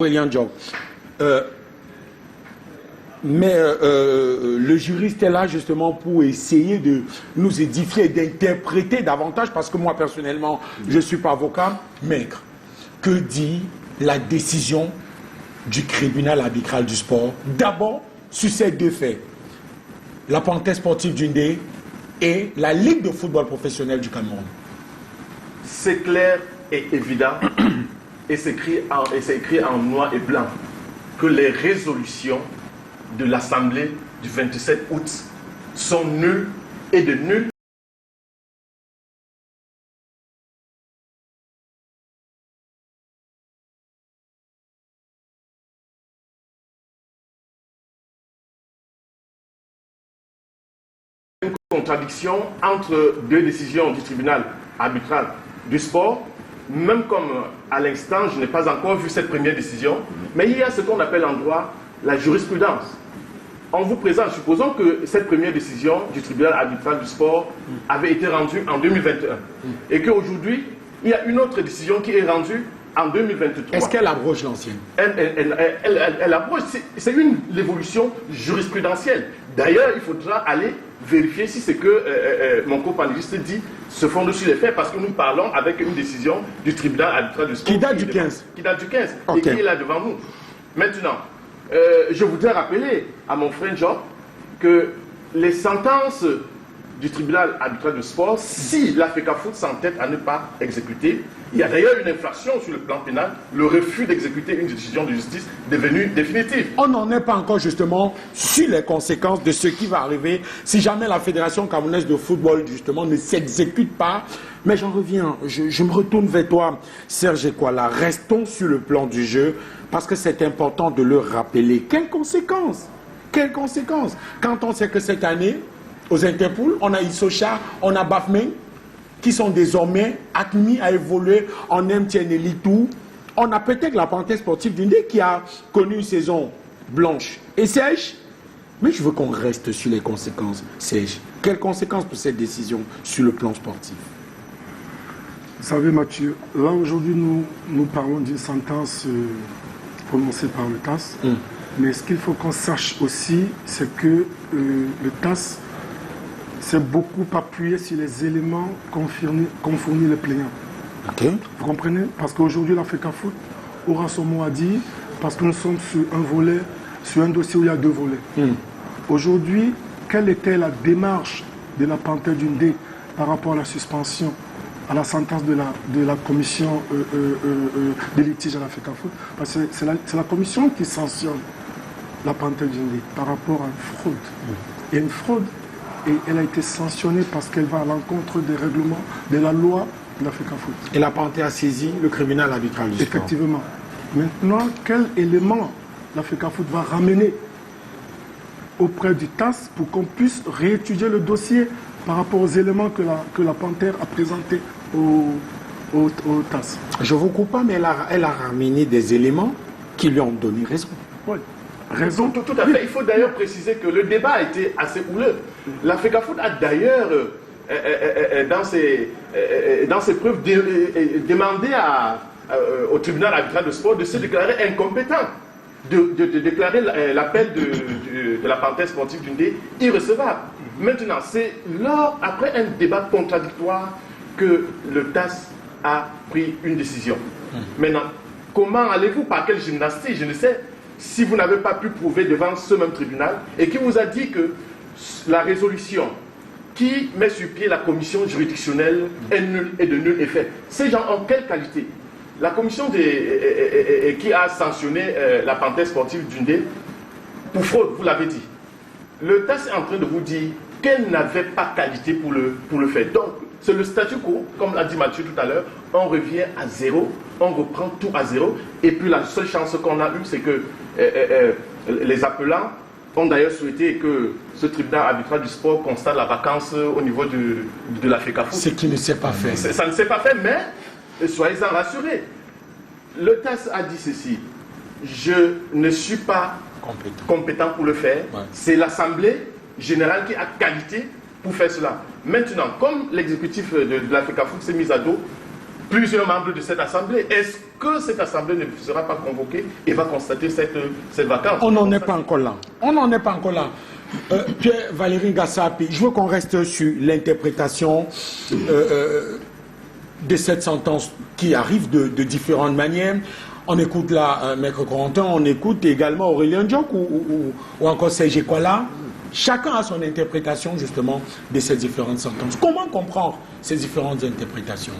Aurélien Diop. Le juriste est là justement pour essayer de nous édifier, d'interpréter davantage, parce que moi personnellement, je ne suis pas avocat. Maître, que dit la décision du tribunal arbitral du sport, d'abord sur ces deux faits, la Panthère sportive d'Yaoundé et la Ligue de football professionnel du Cameroun? C'est clair et évident, et c'est écrit en noir et blanc, que les résolutions de l'Assemblée du 27 août sont nulles et de nulle contradiction entre deux décisions du tribunal arbitral du sport. Même comme à l'instant, je n'ai pas encore vu cette première décision, mais il y a ce qu'on appelle en droit la jurisprudence. On vous présente, supposons que cette première décision du tribunal arbitral du sport avait été rendue en 2021 et qu'aujourd'hui, il y a une autre décision qui est rendue en 2023. Est-ce qu'elle abroge l'ancienne? Elle abroge, c'est une évolution jurisprudentielle. D'ailleurs, il faudra aller vérifier si ce que mon co-panéliste dit se fonde sur les faits, parce que nous parlons avec une décision du tribunal arbitral du sport qui date du 15. Qui date du 15 okay. Et qui est là devant nous. Maintenant, je voudrais rappeler à mon frère Job que les sentences du tribunal arbitral du sport, si la FECAFOOT s'entête à ne pas exécuter, il y a d'ailleurs une infraction sur le plan pénal, le refus d'exécuter une décision de justice devenue définitive. On n'en est pas encore justement sur les conséquences de ce qui va arriver si jamais la Fédération camerounaise de football justement ne s'exécute pas. Mais j'en reviens, je me retourne vers toi, Serge Ekwala. Restons sur le plan du jeu, parce que c'est important de le rappeler. Quelles conséquences? Quelles conséquences? Quand on sait que cette année, aux Interpools, on a Issocha, on a Bafmeng, qui sont désormais admis à évoluer en MTN Elite Tour. On a peut-être la Panthère sportive d'Yaoundé qui a connu une saison blanche et sèche. Mais je veux qu'on reste sur les conséquences. Serge, quelles conséquences pour cette décision sur le plan sportif? Vous savez, Mathieu, là aujourd'hui nous parlons d'une sentence prononcée par le TAS. Mais ce qu'il faut qu'on sache aussi, c'est que le TAS s'est beaucoup appuyé sur les éléments qu'ont fourni les plaignants. Okay. Vous comprenez? Parce qu'aujourd'hui, la FECAFOOT aura son mot à dire, parce que nous sommes sur un volet, sur un dossier où il y a deux volets. Aujourd'hui, quelle était la démarche de la Panthère d'Yaoundé par rapport à la suspension, à la sentence de la commission des litiges à la FECAFOOT? Parce que c'est la commission qui sanctionne la Panthère d'Yaoundé par rapport à une fraude. Et une fraude, et elle a été sanctionnée parce qu'elle va à l'encontre des règlements, de la loi de la FECAFOOT. Et la Panthère a saisi le tribunal arbitral du sport. Effectivement. Maintenant, quel élément la FECAFOOT va ramener auprès du TAS pour qu'on puisse réétudier le dossier par rapport aux éléments que la Panthère a présentés au TAS? Je ne vous coupe pas, mais elle a ramené des éléments qui lui ont donné raison. Oui. Raison. Tout à fait. Il faut d'ailleurs préciser que le débat a été assez houleux. La FECAFOOT a d'ailleurs, dans ses preuves, demandé au tribunal arbitral de sport de se déclarer incompétent, de déclarer l'appel de la Panthère sportive d'Yaoundé irrecevable. Maintenant, c'est après un débat contradictoire que le TAS a pris une décision. Maintenant, comment allez-vous, par quelle gymnastique, je ne sais, si vous n'avez pas pu prouver devant ce même tribunal et qui vous a dit que la résolution qui met sur pied la commission juridictionnelle est nulle et de nul effet. Ces gens ont quelle qualité? La commission qui a sanctionné la Panthère sportive d'Yaoundé pour fraude, vous l'avez dit. Le TAS est en train de vous dire qu'elle n'avait pas qualité pour le faire. Donc, c'est le statu quo, comme l'a dit Mathieu tout à l'heure, on revient à zéro, on reprend tout à zéro, et puis la seule chance qu'on a eue, c'est que les appelants ont d'ailleurs souhaité que ce tribunal arbitral du sport constate la vacance au niveau de la FECAFOOT. Ce qui ne s'est pas fait. Ça ne s'est pas fait, mais soyez-en rassurés. Le TAS a dit ceci: je ne suis pas compétent pour le faire, c'est l'Assemblée générale qui a qualité pour faire cela. Maintenant, comme l'exécutif de la FECAFOOT s'est mis à dos, plusieurs membres de cette assemblée. Est-ce que cette assemblée ne sera pas convoquée et va constater cette vacance? On n'en est pas encore là. On n'en est pas encore là. Pierre-Valéry Gassapi, je veux qu'on reste sur l'interprétation de cette sentence qui arrive de différentes manières. On écoute là Maître Corentin, on écoute également Aurélien Diok ou encore Serge Ekwala. Chacun a son interprétation justement de ces différentes sentences. Comment comprendre ces différentes interprétations?